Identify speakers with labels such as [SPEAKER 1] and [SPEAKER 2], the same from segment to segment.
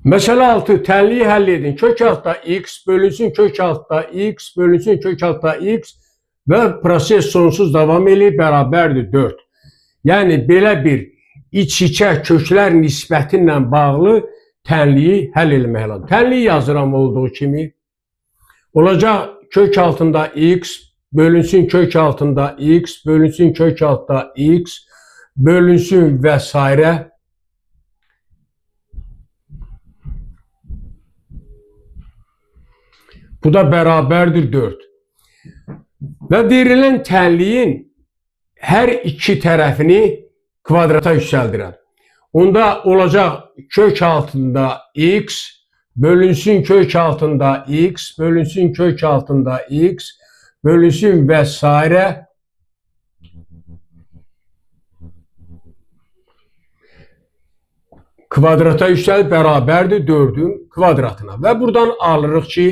[SPEAKER 1] Məsələ 6. Tənliyi həll edin. Kök altda x bölünsün kök altda x bölünsün kök altda x və proses sonsuz davam edir, bərabərdir 4. Yəni, belə bir iç-içə köklər nisbəti ilə bağlı tənliyi həll etmək lazım. Tənliyi yazıram olduğu kimi. Olacaq kök altında x bölünsün kök altında x bölünsün kök altda x bölünsün və s. Bu da bərabərdir 4. Və verilən tənliyin hər iki tərəfini kvadrata yüksəldirəm. Onda olacaq kök altında x bölünsün kök altında x bölünsün kök altında x bölünsün və s. Kvadrata yüksəl bərabərdir 4'ün kvadratına. Və buradan alırıq ki,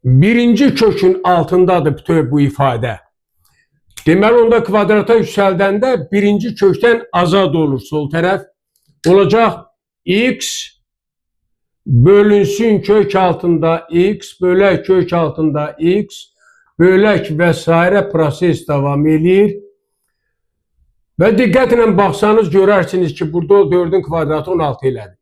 [SPEAKER 1] birinci kökün altındadır bütün bu ifadə. Deməli, onda kvadrata yüksəldəndə birinci kökdən azad olur sol tərəf. Olacaq x bölünsün kök altında x bölək kök altında x bölək və s. proses davam edir. Və diqqətlə baxsanız görərsiniz ki, burada 4'ün kvadratı 16 elədir.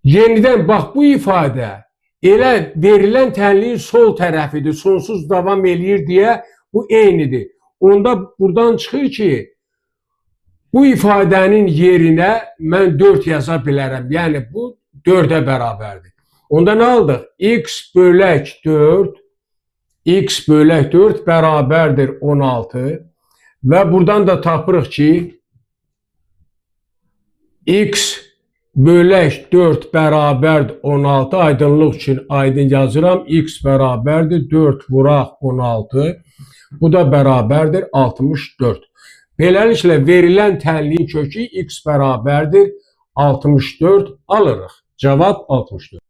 [SPEAKER 1] Yenidən bax, bu ifadə elə verilən tənliyin sol tərəfidir, sonsuz davam edir deyə bu eynidir. Onda buradan çıxır ki, bu ifadənin yerinə mən 4 yaza bilərəm. Yəni, bu 4'ə bərabərdir. Onda nə aldıq? X bölək 4 bərabərdir 16 və buradan da tapırıq ki, x bölək 4 bərabərdir 16, aydınlıq üçün aydın yazıram. X bərabərdir 4 vuraq 16. Bu da bərabərdir 64. Beləliklə, verilən tənliyin kökü x bərabərdir 64 alırıq. Cavab 64.